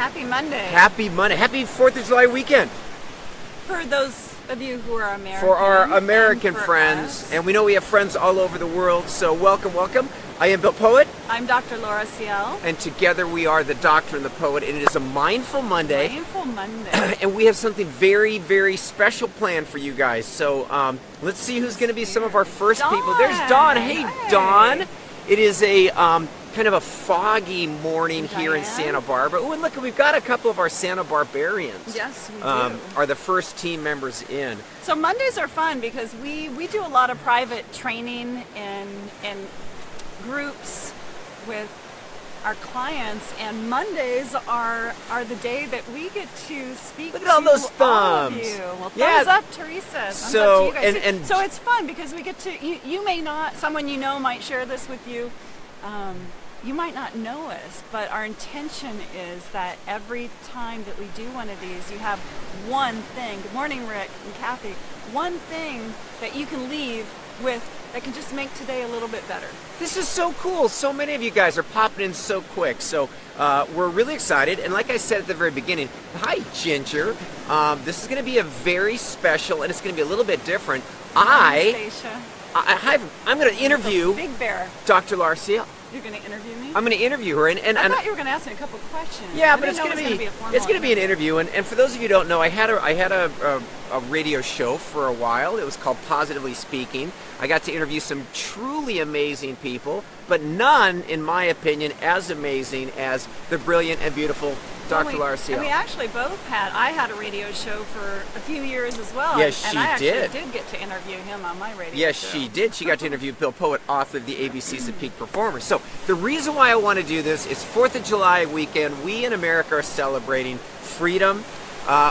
Happy Monday. Happy Monday. Happy 4th of July weekend. For those of you who are American. For our American and for friends. us. And we know we have friends all over the world, so welcome, welcome. I am Bill Poet. I'm Dr. Laura Ciel. And together we are the Doctor and the Poet, and it is a Mindful Monday. Mindful Monday. And we have something very, very special planned for you guys. So let's see who's going to be some of our first Dawn. people. There's Dawn. Hey, Hey. Dawn. It is a kind of a foggy morning here in Diane. Santa Barbara. Oh, and look, we've got a couple of our Santa Barbarians. Yes, we do. Are the first team members in. So Mondays are fun because we do a lot of private training in groups with our clients, and Mondays are the day that we get to speak Look at to all those all of thumbs. you. Well, Yeah. thumbs up, Teresa. Thumbs So, up to you guys. and- So it's fun because we get to, you may not, someone you know might share this with you. You might not know us, but our intention is that every time that we do one of these, you have one thing. Good morning, Rick and Kathy. One thing that you can leave with that can just make today a little bit better. This is so cool. So many of you guys are popping in so quick. So we're really excited. And like I said at the very beginning, hi, Ginger. This is going to be a very special, and it's going to be a little bit different. Stacia. I'm going to interview Big Bear. Dr. Laura Ciel. You're going to interview me? I'm going to interview her. And I thought you were going to ask me a couple of questions. yeah, I but didn't it's know going it to was be a formal it's going to be an interview. And for those of you who don't know, I had a radio show for a while. It was called Positively Speaking. I got to interview some truly amazing people, but none, in my opinion, as amazing as the brilliant and beautiful Dr. Laura Ciel. And we actually both I had a radio show for a few years as well. Yes, and she I actually did. get to interview him on my radio Yes, show. she did. She got to interview Bill Poet, author of the ABCs of Peak Performers. So the reason why I want to do this is 4th of July weekend. We in America are celebrating freedom.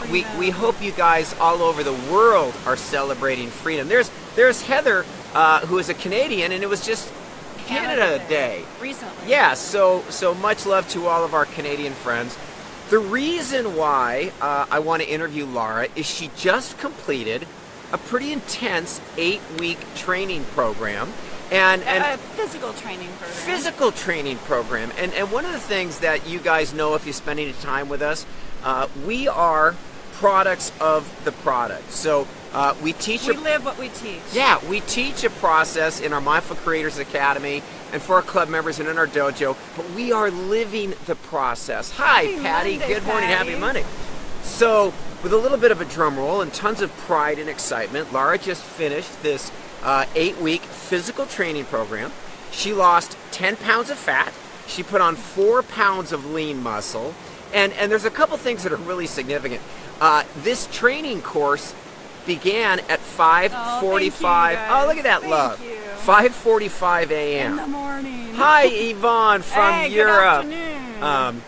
We hope you guys all over the world are celebrating freedom. There's Heather, who is a Canadian, and it was just Canada Day. Recently. Yeah, so much love to all of our Canadian friends. The reason why I want to interview Laura is she just completed a pretty intense 8-week training program. And A physical training program. Physical training program. And one of the things that you guys know if you spend any time with us, we are products of the product. So we teach... We live what we teach. Yeah, we teach a process in our Mindful Creators Academy and for our club members and in our dojo, but we are living the process. Hi, Happy Patty. Monday, Good morning. Patty. Happy Monday. So, with a little bit of a drum roll and tons of pride and excitement, Laura just finished this 8-week physical training program. She lost 10 pounds of fat. She put on 4 pounds of lean muscle. And there's a couple things that are really significant. This training course began at 5:45. Oh, look at that love. Thank you. 5:45 a.m. In the morning. Hi, Yvonne from Hey, Europe. Good afternoon.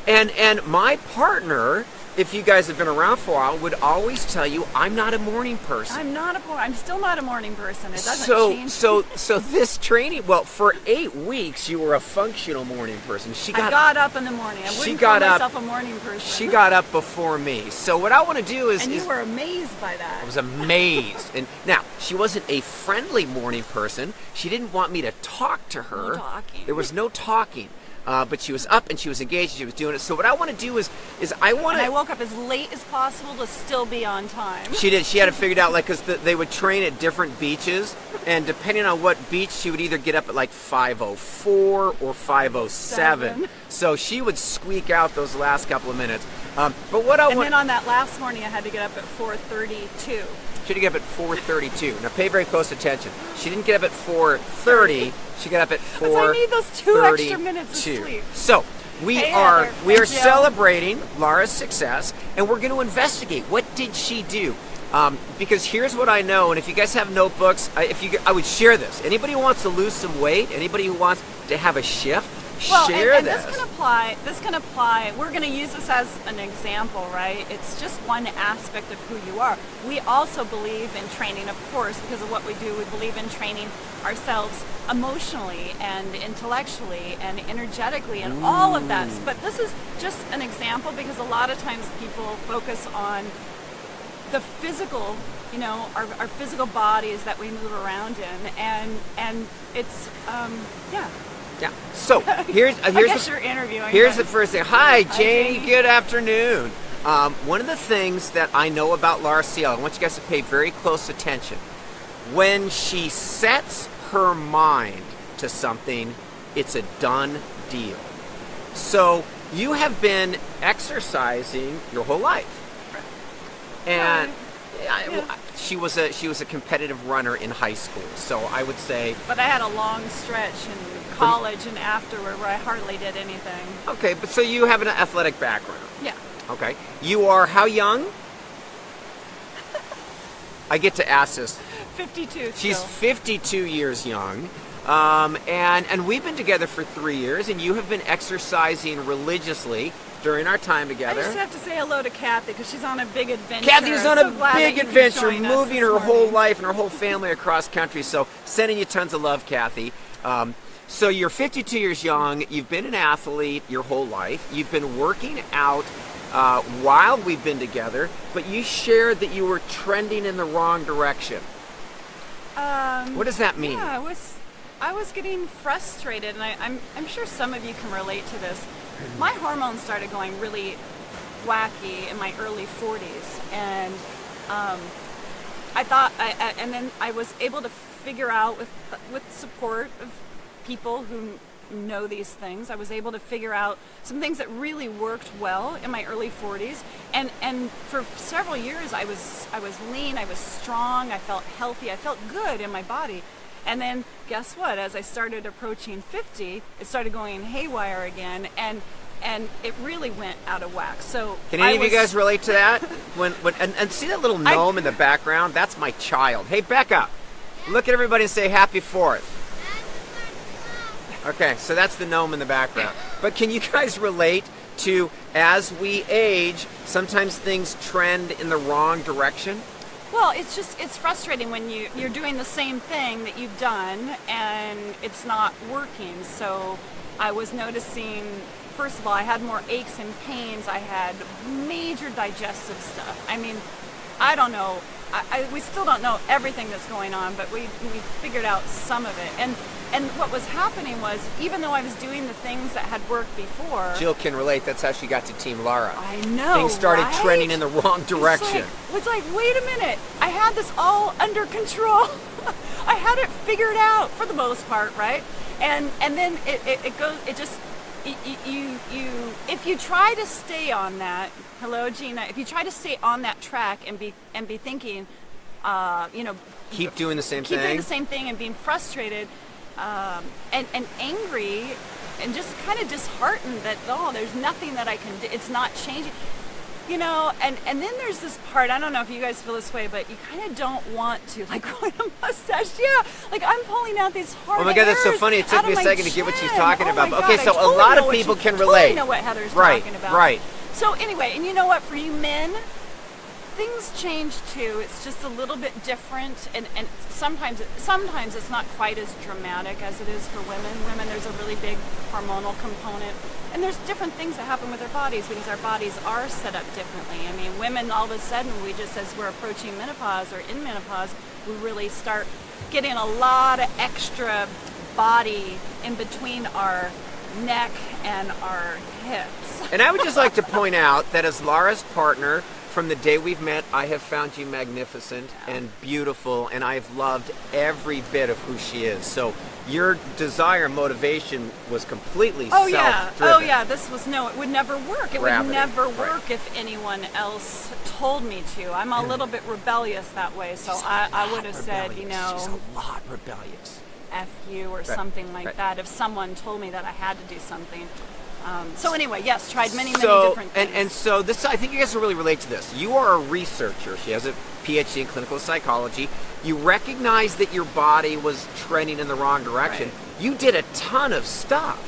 And my partner, if you guys have been around for a while, would always tell you I'm not a morning person. I'm still not a morning person. It doesn't change. So this training, well, for 8 weeks you were a functional morning person. I got up in the morning. I wouldn't call myself a morning person. She got up before me. So what I want to do is... And you were amazed by that. I was amazed. And now, she wasn't a friendly morning person. She didn't want me to talk to her. No talking. There was no talking. But she was up and she was engaged and she was doing it. So what I want to do is I want to... And I woke up as late as possible to still be on time. She did. She had it figured out, like, because they would train at different beaches, and depending on what beach, she would either get up at like 5:04 or 5:07. So she would squeak out those last couple of minutes. But what I want... And then on that last morning, I had to get up at 4:32. She had to get up at 4:32. Now pay very close attention. She didn't get up at 4:30. She got up at 4:32. Because I need those 2 extra minutes of sleep. So we Hey, are Heather. we are And Jill. celebrating Laura's success, and we're going to investigate what did she do. Because here's what I know, and if you guys have notebooks, I would share this. Anybody who wants to lose some weight, anybody who wants to have a shift, Well, share and this. this can apply. We're going to use this as an example, right? It's just one aspect of who you are. We also believe in training, of course, because of what we do. We believe in training ourselves emotionally and intellectually and energetically and all of that. But this is just an example because a lot of times people focus on the physical, you know, our physical bodies that we move around in, and it's yeah. Yeah. So here's I guess the, you're interviewing. here's but- the first thing. Hi, Janie. Janie. Good afternoon. One of the things that I know about Laura Ciel, I want you guys to pay very close attention. When she sets her mind to something, it's a done deal. So you have been exercising your whole life, and she was a competitive runner in high school. So I would say, But I had a long stretch in college and afterward where I hardly did anything. okay, but so you have an athletic background. Yeah. Okay, you are how young? I get to ask this. 52 She's still. 52 years young, and we've been together for 3 years, and you have been exercising religiously during our time I together. just have to say hello to Kathy because she's on a big adventure. Kathy's I'm on so a glad big that you could adventure, join us moving this her whole morning. life and her whole family across country. So sending you tons of love, Kathy. So you're 52 years young. You've been an athlete your whole life. You've been working out while we've been together, but you shared that you were trending in the wrong direction. What does that mean? Yeah, I was getting frustrated, and I'm sure some of you can relate to this. My hormones started going really wacky in my early 40s, and I thought, and then I was able to figure out with support of people who know these things, I was able to figure out some things that really worked well in my early 40s, and for several years I was lean, I was strong, I felt healthy, I felt good in my body. And then guess what? As I started approaching 50, it started going haywire again, and it really went out of whack. So Can any of you guys relate to that? And see that little gnome in the background? That's my child. Hey, Becca, look at everybody and say Happy 4th. Okay, so that's the gnome in the background. But can you guys relate to, as we age, sometimes things trend in the wrong direction? Well, it's frustrating when you're doing the same thing that you've done and it's not working. So I was noticing, first of all, I had more aches and pains. I had major digestive stuff. I mean, I don't know. We still don't know everything that's going on, but we figured out some of it. And what was happening was, even though I was doing the things that had worked before, Jill can relate. That's how she got to Team Lara. I know, Things started right? trending in the wrong direction. It's like, wait a minute, I had this all under control. I had it figured out for the most part, right? And then it goes, it just, you if you try to stay on that, hello Gina, if you try to stay on that track and be thinking, Keep doing the same keep thing. doing the same thing and being frustrated, and angry, and just kind of disheartened that, oh, there's nothing that I can do, it's not changing, and then there's this part, I don't know if you guys feel this way, but you kind of don't want to, like, growing a mustache. Yeah, like I'm pulling out these hard Oh my God, that's so hairs funny. It took out me of a my second to get what she's chin. talking Oh about. my But okay, God, so I totally a lot know of what people you can totally relate. know what Heather's Right, talking about. right. So anyway, and you know what, for you men, things change too. It's just a little bit different, and sometimes it's not quite as dramatic as it is for women. Women, there's a really big hormonal component, and there's different things that happen with our bodies because our bodies are set up differently. I mean, women, all of a sudden, we just, as we're approaching menopause or in menopause, we really start getting a lot of extra body in between our neck and our hips. And I would just like to point out that as Lara's partner, from the day we've met, I have found you magnificent and beautiful, and I've loved every bit of who she is. So your desire, motivation was completely self-driven. Oh yeah, it would never work. It Gravity, would never right. work if anyone else told me to. I'm a little bit rebellious that way, so I would have said, Rebellious. She's a lot rebellious. F you or something like that if someone told me that I had to do something. So anyway, yes, tried many different things. And so this, I think you guys will really relate to this. You are a researcher. She has a PhD in clinical psychology. You recognize that your body was trending in the wrong direction. Right. You did a ton of stuff.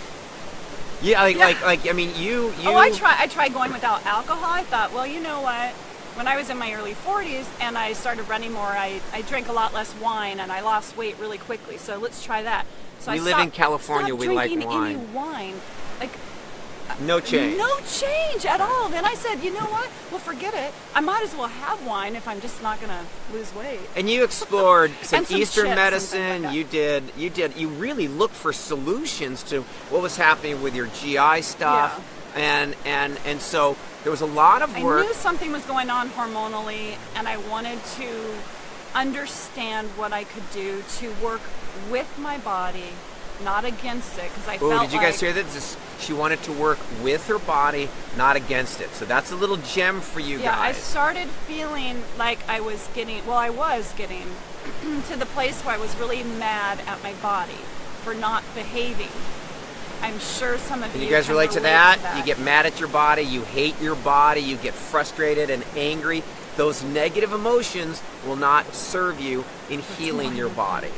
Yeah, I mean, you. Oh, I tried going without alcohol. I thought, well, you know what? When I was in my early 40s and I started running more, I drank a lot less wine and I lost weight really quickly. So let's try that. So We I live in California. stopped We like drinking wine. any wine. Like, No change. No change at all. Then I said, you know what? Well, forget it. I might as well have wine if I'm just not going to lose weight. And you explored some And some Eastern chips and medicine. things like that. You really looked for solutions to what was happening with your GI stuff. And so there was a lot of work. I knew something was going on hormonally, and I wanted to understand what I could do to work with my body, not against it, because I felt Did you guys hear that? She wanted to work with her body, not against it. So that's a little gem for you Yeah, I guys. started feeling like I was getting to the place where I was really mad at my body for not behaving. I'm sure some of Can you you guys can relate to that? You get mad at your body, you hate your body, you get frustrated and angry. Those negative emotions will not serve you in healing your body.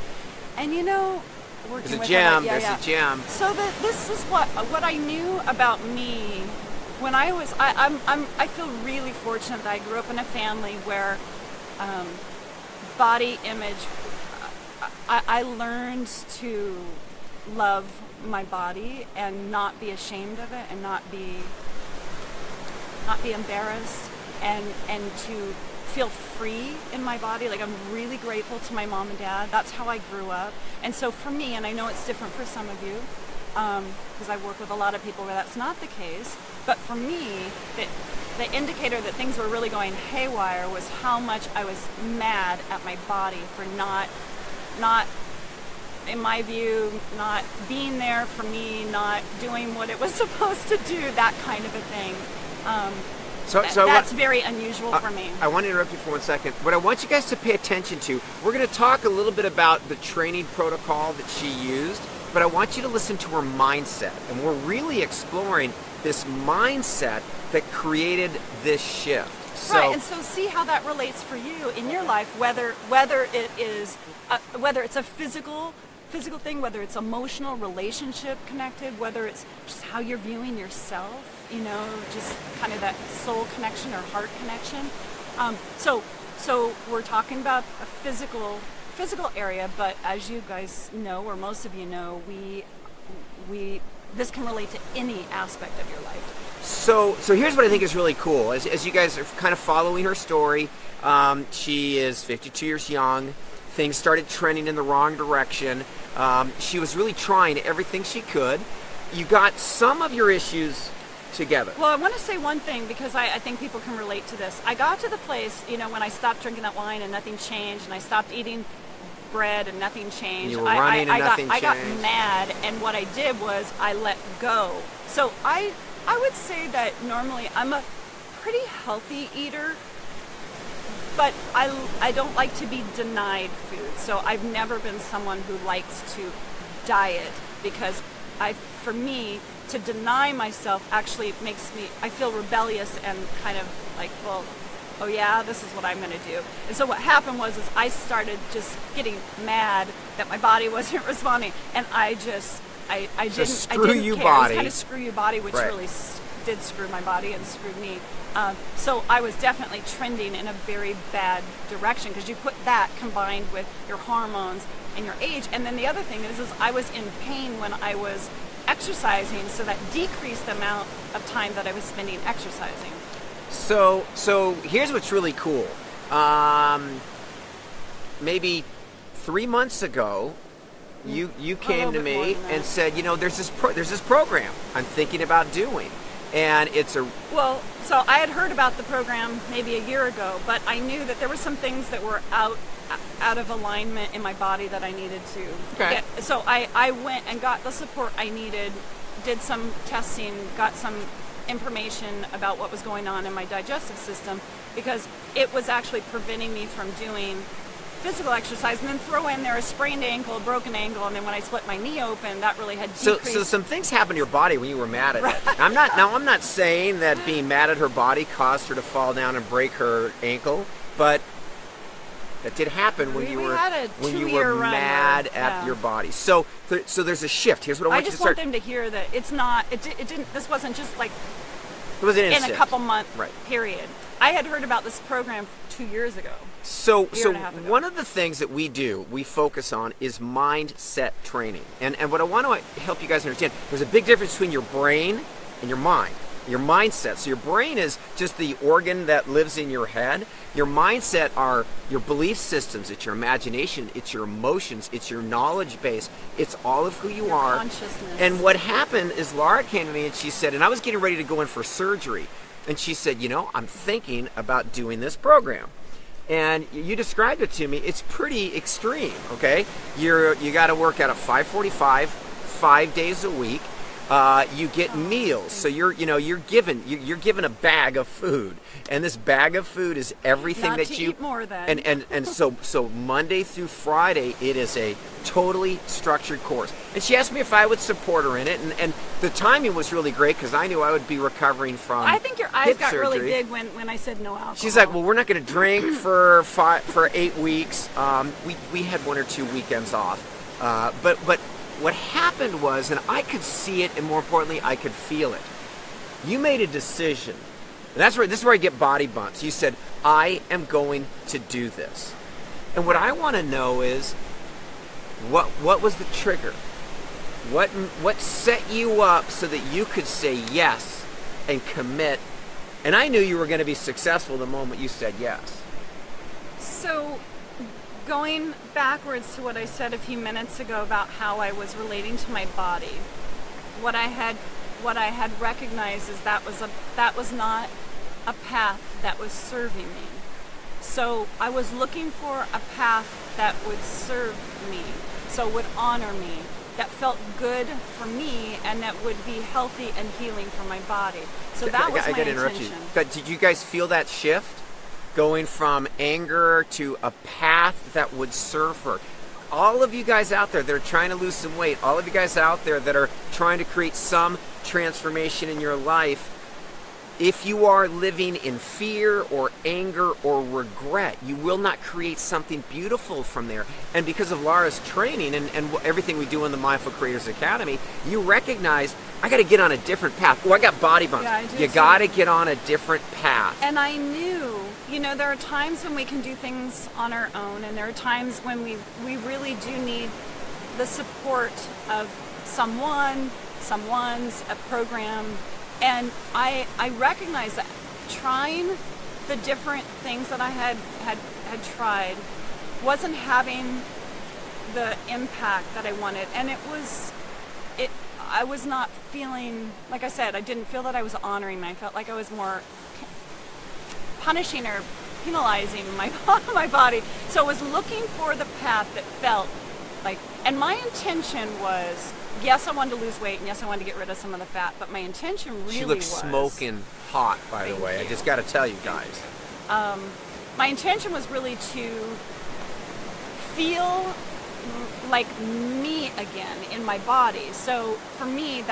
And you know, There's a gem. There's a gem. So this is what I knew about me when I was. I feel really fortunate that I grew up in a family where body image. I learned to love my body and not be ashamed of it and not be embarrassed and to feel free in my body. Like, I'm really grateful to my mom and dad. That's how I grew up. And so for me, and I know it's different for some of you, because I work with a lot of people where that's not the case, but for me, the indicator that things were really going haywire was how much I was mad at my body for not, in my view, not being there for me, not doing what it was supposed to do, that kind of a thing. That's very unusual for me. I want to interrupt you for 1 second. What I want you guys to pay attention to, we're going to talk a little bit about the training protocol that she used, but I want you to listen to her mindset. And we're really exploring this mindset that created this shift. Right, and so see how that relates for you in your life, whether it's a physical thing, whether it's emotional, relationship connected, whether it's just how you're viewing yourself, you know, just kind of that soul connection or heart connection. So we're talking about a physical area, but as you guys know, or most of you know, this can relate to any aspect of your life. So here's what I think is really cool. As you guys are kind of following her story, she is 52 years young. Things started trending in the wrong direction. She was really trying everything she could. You got some of your issues together. Well, I want to say one thing because I think people can relate to this. I got to the place, you know, when I stopped drinking that wine and nothing changed, and I stopped eating bread and nothing changed. You were running and nothing changed. I got mad, and what I did was I let go. So I would say that normally I'm a pretty healthy eater, but I don't like to be denied food. So I've never been someone who likes to diet because for me, to deny myself actually makes me, I feel rebellious and kind of like, well, oh yeah, this is what I'm going to do. And so what happened was I started just getting mad that my body wasn't responding, and I didn't care. It was kind of screw you body, which really did screw my body and screwed me. So I was definitely trending in a very bad direction because you put that combined with your hormones and your age. And then the other thing is I was in pain when I was exercising, so that decreased the amount of time that I was spending exercising. So here's what's really cool. Maybe 3 months ago, you came to me and said, you know, there's this program I'm thinking about doing. And it's a... Well, so I had heard about the program maybe a year ago, but I knew that there were some things that were out of alignment in my body that I needed to get. So I went and got the support I needed, did some testing, got some information about what was going on in my digestive system, because it was actually preventing me from doing physical exercise, and then throw in there a sprained ankle, a broken ankle, and then when I split my knee open, that really had decreased. So some things happened to your body when you were mad at it. I'm not saying that being mad at her body caused her to fall down and break her ankle, but that did happen when you were mad at your body. So there's a shift. Here's what I want you to start. I just want them to hear that it's not. It didn't. This wasn't just like. It was an in instant. a couple month period. I had heard about this program 2 years ago. So one of the things that we focus on is mindset training. And what I want to help you guys understand, there's a big difference between your brain and your mind, your mindset. So your brain is just the organ that lives in your head. Your mindset are your belief systems, it's your imagination, it's your emotions, it's your knowledge base, it's all of who you are. Consciousness. And what happened is Laura came to me and she said, and I was getting ready to go in for surgery, and she said, you know, I'm thinking about doing this program. And you described it to me. It's pretty extreme, okay? You got to work out at 5:45, 5 days a week. You get meals, so you're given a bag of food, and this bag of food is everything Not that to you eat more than. and so Monday through Friday it is a totally structured course. And she asked me if I would support her in it, and the timing was really great because I knew I would be recovering from. I think your eyes hip got really surgery. big when I said no alcohol. She's like, well, we're not going to drink for 8 weeks. We had 1 or 2 weekends off, but what happened was, and I could see it, and more importantly, I could feel it. You made a decision, and this is where I get body bumps. You said, I am going to do this. And what I want to know is, what was the trigger? What set you up so that you could say yes and commit? And I knew you were going to be successful the moment you said yes. So, going backwards to what I said a few minutes ago about how I was relating to my body, what I had recognized is that was not a path that was serving me. So I was looking for a path that would serve me, so would honor me, that felt good for me, and that would be healthy and healing for my body. So that was my gotta interrupt you. intention. But did you guys feel that shift? Going from anger to a path that would serve her. All of you guys out there that are trying to lose some weight, all of you guys out there that are trying to create some transformation in your life, if you are living in fear or anger or regret, you will not create something beautiful from there. And because of Laura's training and everything we do in the Mindful Creators Academy, you recognize, I got to get on a different path. Oh, I got body bumps. Yeah, I do you too. got to get on a different path. And I knew, there are times when we can do things on our own, and there are times when we really do need the support of someone's, a program. And I recognize that trying the different things that I had tried wasn't having the impact that I wanted. And I was not feeling, like I said, I didn't feel that I was honoring me. I felt like I was more punishing or penalizing my body. So I was looking for the path that felt like, and my intention was, yes, I wanted to lose weight, and yes, I wanted to get rid of some of the fat, but my intention really was... She looks smoking hot, by the way. I just got to tell you guys. My intention was really to feel like me again in my body. So for me,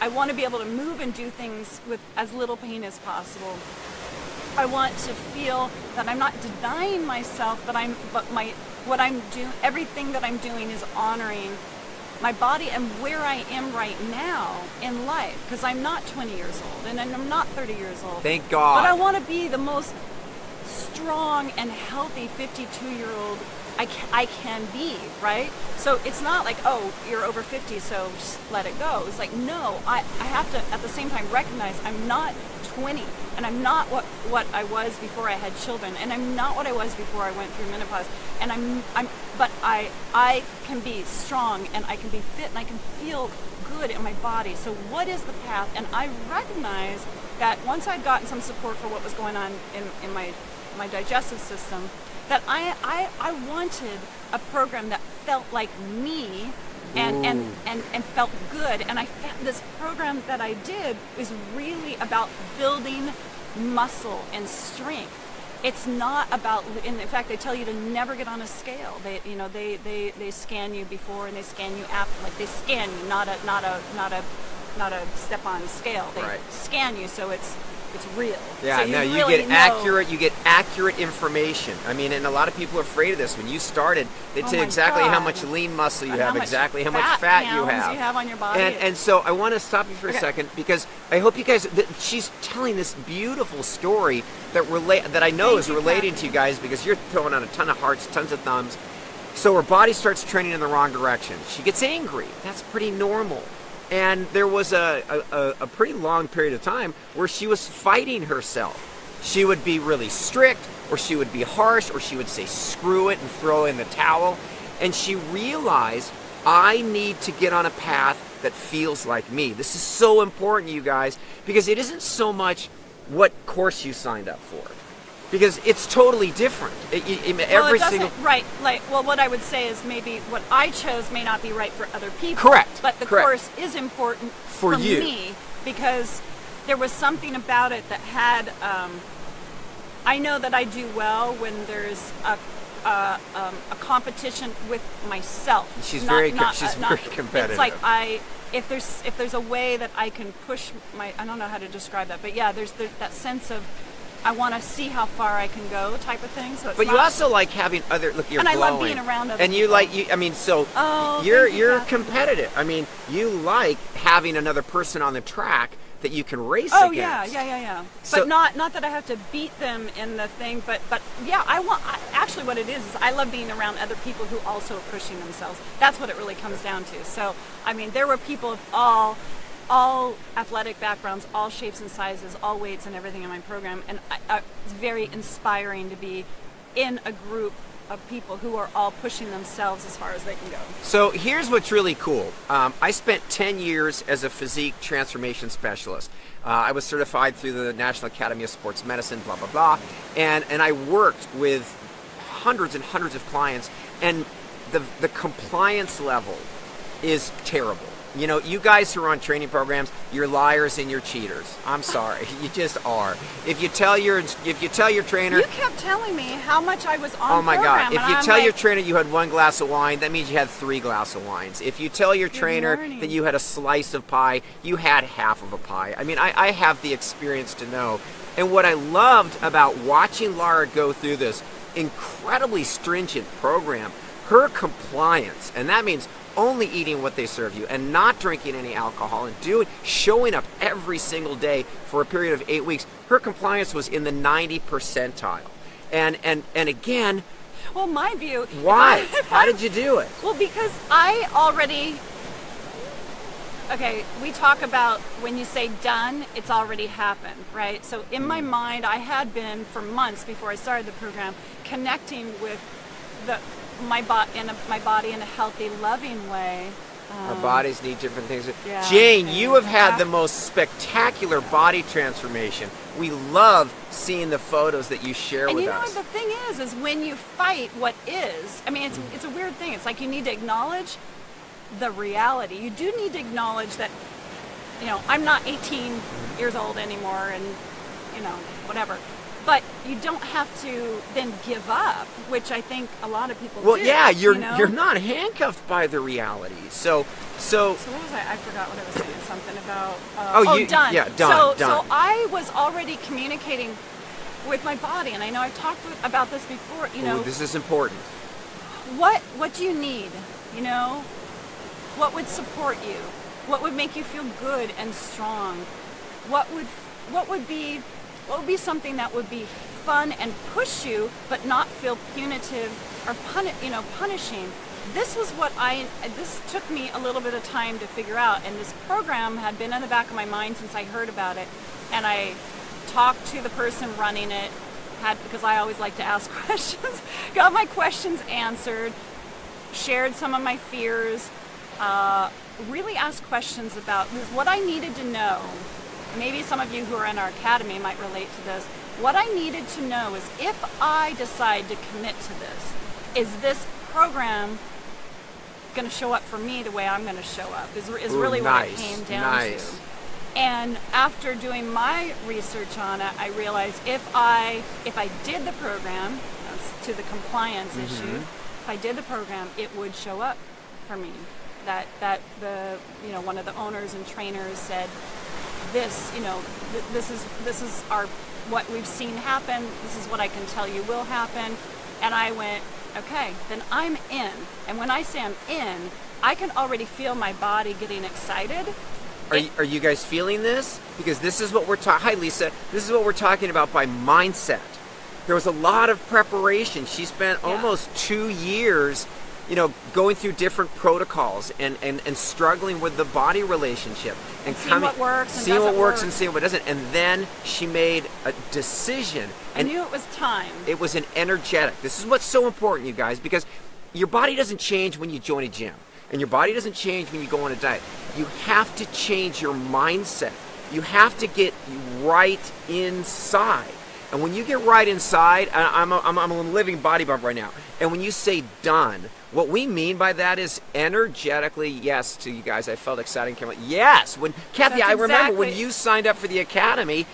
I want to be able to move and do things with as little pain as possible. I want to feel that I'm not denying myself, what I'm doing, everything that I'm doing is honoring my body and where I am right now in life, because I'm not 20 years old and I'm not 30 years old. Thank God. But I want to be the most strong and healthy 52-year-old I can be, right? So it's not like, oh, you're over 50, so just let it go. It's like, no, I have to at the same time recognize I'm not 20, and I'm not what I was before I had children, and I'm not what I was before I went through menopause, and but I can be strong, and I can be fit, and I can feel good in my body. So what is the path? And I recognize that once I'd gotten some support for what was going on in my digestive system, that I wanted a program that felt like me and felt good. And I found this program that I did is really about building muscle and strength. It's not about, in fact, they tell you to never get on a scale. They scan you before and they scan you after. Like, they scan you, not a step on scale. They scan you, so it's real. Yeah, so you really get know. you get accurate information. I mean, and a lot of people are afraid of this. When you started, they tell you my exactly how God. much lean muscle you And have, exactly how much fat you pounds have. you have on your body. And so I want to stop you for a second, because I hope you guys, she's telling this beautiful story that I know is relating to you guys, because you're throwing out a ton of hearts, tons of thumbs. So her body starts trending in the wrong direction. She gets angry. That's pretty normal. And there was a pretty long period of time where she was fighting herself. She would be really strict, or she would be harsh, or she would say screw it and throw in the towel. And she realized, I need to get on a path that feels like me. This is so important, you guys, because it isn't so much what course you signed up for, because it's totally different. Every single right. Like, well, what I would say is maybe what I chose may not be right for other people. Correct. But the Correct. course is important for you. Me, because there was something about it that had. I know that I do well when there's a competition with myself. She's very competitive. It's like if there's a way that I can push I don't know how to describe that, but yeah, there's that sense of I want to see how far I can go type of thing. So it's but you also like having other you're and glowing. I love being around other and people. You're competitive. I mean, you like having another person on the track that you can race against. Yeah. So, but not that I have to beat them in the thing, but yeah, actually what it is I love being around other people who also are pushing themselves. That's what it really comes down to. So, I mean, there were people of all athletic backgrounds, all shapes and sizes, all weights and everything in my program, and it's very inspiring to be in a group of people who are all pushing themselves as far as they can go. So here's what's really cool. I spent 10 years as a physique transformation specialist. I was certified through the National Academy of Sports Medicine, blah, blah, blah. And I worked with hundreds and hundreds of clients, and the compliance level is terrible. You know, you guys who are on training programs, you're liars and you're cheaters. I'm sorry, you just are. If you tell your trainer, you kept telling me how much I was on. Oh my program, God! If you tell your trainer you had 1 glass of wine, that means you had 3 glasses of wines. If you tell your trainer that you had a slice of pie, you had half of a pie. I mean, I have the experience to know. And what I loved about watching Lara go through this incredibly stringent program, her compliance, and that means only eating what they serve you and not drinking any alcohol and showing up every single day for a period of 8 weeks. Her compliance was in the 90th percentile. And again, well, my view. Why? How did you do it? Well, because I already. Okay, we talk about when you say done, it's already happened, right? So in my mind, I had been for months before I started the program connecting with my body in a healthy, loving way. Our bodies need different things. Yeah, Jane, you have had the most spectacular body transformation. We love seeing the photos that you share with us. And you know what the thing is when you fight what is, I mean, it's a weird thing. It's like you need to acknowledge the reality. You do need to acknowledge that, you know, I'm not 18 years old anymore and, you know, whatever. But you don't have to then give up, which I think a lot of people do. Well, yeah, you're not handcuffed by the reality. So what was I forgot what I was saying. Something about done. Yeah, done. So I was already communicating with my body, and I know I've talked about this before. You know, this is important. What do you need? You know, what would support you? What would make you feel good and strong? What would be something that would be fun and push you, but not feel punitive or punishing? This was this took me a little bit of time to figure out, and this program had been in the back of my mind since I heard about it, and I talked to the person running it, because I always like to ask questions, got my questions answered, shared some of my fears, really asked questions about what I needed to know. Maybe some of you who are in our academy might relate to this. What I needed to know is, if I decide to commit to this, is this program going to show up for me the way I'm going to show up? Is really what it came down to. And after doing my research on it, I realized if I did the program, to the compliance issue, if I did the program, it would show up for me. That one of the owners and trainers said, this is what we've seen happen. This is what I can tell you will happen. And I went, okay, then I'm in. And when I say I'm in, I can already feel my body getting excited. Are you guys feeling this? Because this is what we're talking. Hi, Lisa. This is what we're talking about by mindset. There was a lot of preparation. She spent almost 2 years going through different protocols and struggling with the body relationship and seeing what works and seeing what doesn't works work. and seeing what doesn't. And then she made a decision. I knew it was time. It was an energetic. This is what's so important, you guys, because your body doesn't change when you join a gym, and your body doesn't change when you go on a diet. You have to change your mindset. You have to get right inside. And when you get right inside, I'm a living body bump right now. And when you say done, what we mean by that is energetically, yes, to you guys. I felt excited. Yes. When Kathy, That's I remember exactly. when you signed up for the academy,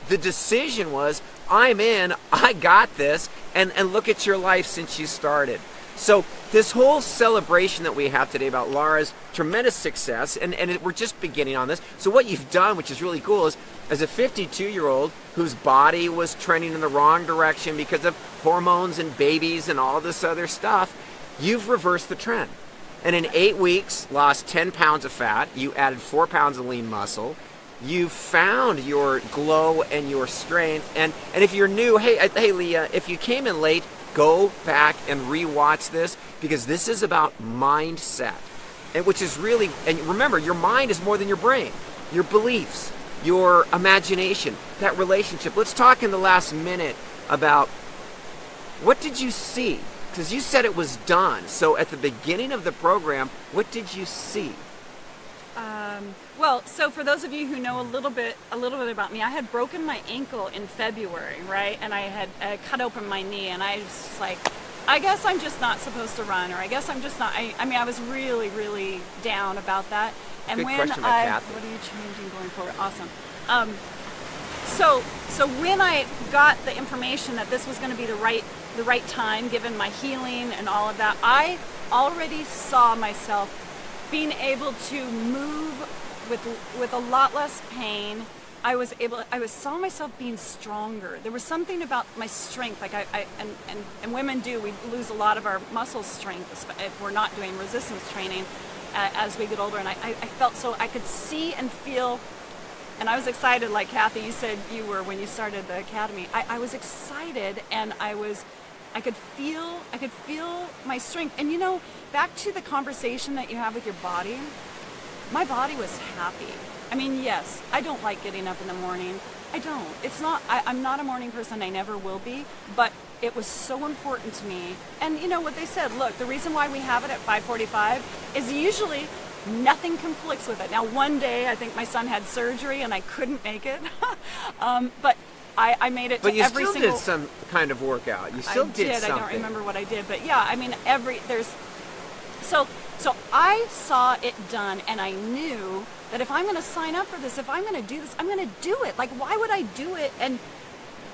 the decision was, I'm in, I got this, and look at your life since you started. So this whole celebration that we have today about Laura's tremendous success, and we're just beginning on this. So what you've done, which is really cool, is as a 52-year-old whose body was trending in the wrong direction because of hormones and babies and all this other stuff, you've reversed the trend. And in 8 weeks, lost 10 pounds of fat, you added 4 pounds of lean muscle, you found your glow and your strength. And if you're new, hey Leah, if you came in late, go back and rewatch this, because this is about mindset, and which is really, and remember, your mind is more than your brain. Your beliefs, your imagination, that relationship. Let's talk in the last minute about what did you see? Because you said it was done. So at the beginning of the program, what did you see? Well, so for those of you who know a little bit about me, I had broken my ankle in February, right? And I had cut open my knee, and I was just like, I guess I'm just not supposed to run, or I guess I'm just not. I mean, I was really, really down about that. And Good when question by Kathy. what are you changing going forward? Awesome. So when I got the information that this was going to be the right time, given my healing and all of that, I already saw myself being able to move with a lot less pain. I saw myself being stronger. There was something about my strength, like and women do, we lose a lot of our muscle strength if we're not doing resistance training as we get older. And I felt, so I could see and feel, and I was excited, like Kathy, you said you were when you started the academy. I was excited, and I could feel my strength. And back to the conversation that you have with your body, my body was happy. I mean, yes, I don't like getting up in the morning. I don't. I'm not a morning person. I never will be. But it was so important to me. And you know what they said, look, the reason why we have it at 5:45 is usually nothing conflicts with it. Now, one day, I think my son had surgery and I couldn't make it. But I made it to every single... But you still did some kind of workout. You still did something. I don't remember what I did. But yeah, I mean, So I saw it done, and I knew that if I'm going to sign up for this, if I'm going to do this, I'm going to do it. Like, why would I do it? And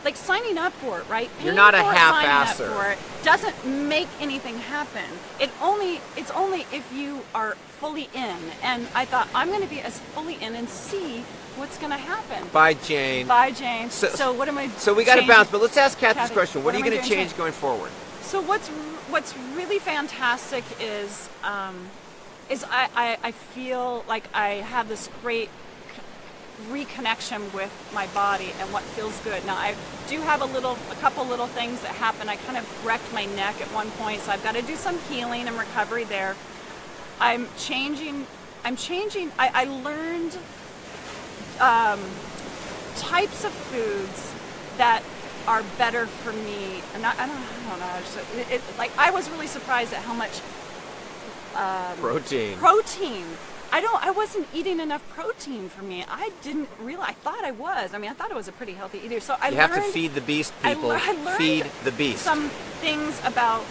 like signing up for it, right? You're not a half-asser. half-asser. For it doesn't make anything happen. It's only if you are fully in. And I thought, I'm going to be as fully in and see what's going to happen. Bye, Jane. Bye, Jane. So what am I? So we got to bounce, but let's ask Kathy's Kathy, question. What are you am I going to doing change going forward? So what's really fantastic is I feel like I have this great reconnection with my body and what feels good. Now I do have a couple little things that happen. I kind of wrecked my neck at one point, so I've got to do some healing and recovery there. I'm changing. I learned types of foods that are better for me, and I don't know. Like, I was really surprised at how much Protein. I wasn't eating enough protein for me. I didn't realize. I thought I was. I mean, I thought I was a pretty healthy eater. So You have to feed the beast, people. I learned Feed the beast. some things about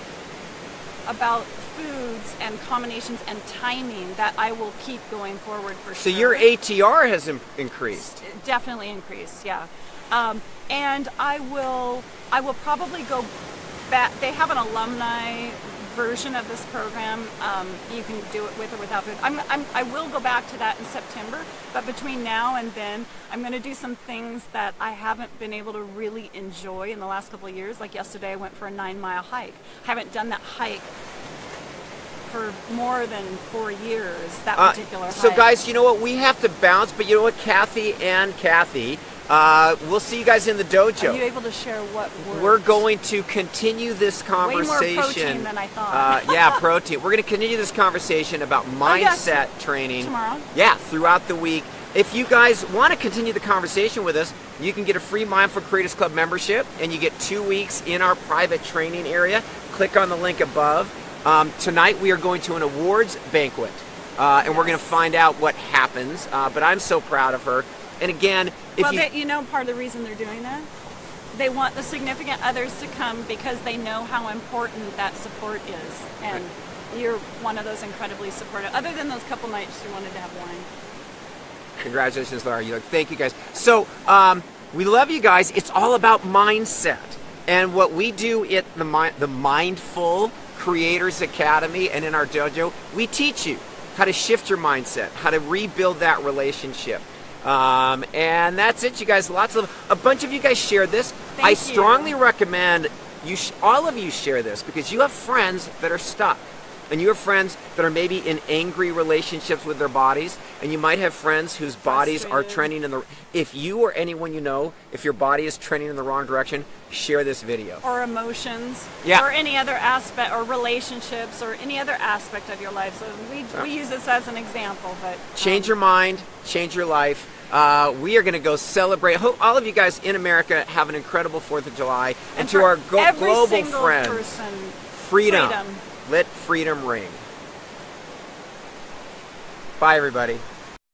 foods and combinations and timing that I will keep going forward for So sure. your ATR has increased. Definitely increased, yeah. And I will probably go back. They have an alumni version of this program. You can do it with or without food. I will go back to that in September, but between now and then, I'm going to do some things that I haven't been able to really enjoy in the last couple of years. Like yesterday, I went for a 9-mile hike. I haven't done that hike for more than 4 years, that particular hike. So guys, you know what? We have to bounce, but you know what, Kathy, We'll see you guys in the dojo. Are you able to share what works? We're going to continue this conversation. Way more protein than I thought. Yeah, protein. We're going to continue this conversation about mindset training. Tomorrow? Yeah, throughout the week. If you guys want to continue the conversation with us, you can get a free Mindful Creators Club membership, and you get 2 weeks in our private training area. Click on the link above. Tonight we are going to an awards banquet, and we're going to find out what happens. But I'm so proud of her. And again, if you know, part of the reason they're doing that, they want the significant others to come because they know how important that support is. And you're one of those incredibly supportive. Other than those couple nights you wanted to have wine. Congratulations, Laura. Thank you, guys. So we love you guys. It's all about mindset. And what we do at the Mindful Creators Academy and in our dojo, we teach you how to shift your mindset, how to rebuild that relationship. And that's it, you guys. A bunch of you guys shared this. I strongly recommend all of you share this because you have friends that are stuck. And you have friends that are maybe in angry relationships with their bodies, and you might have friends whose bodies are trending in the... If you or anyone you know, if your body is trending in the wrong direction, share this video. Or emotions, yeah. Or any other aspect, or relationships, or any other aspect of your life. So we use this as an example, but... Change your mind, change your life. We are going to go celebrate. Hope all of you guys in America have an incredible 4th of July. And to our global friends, freedom. Let freedom ring. Bye, everybody.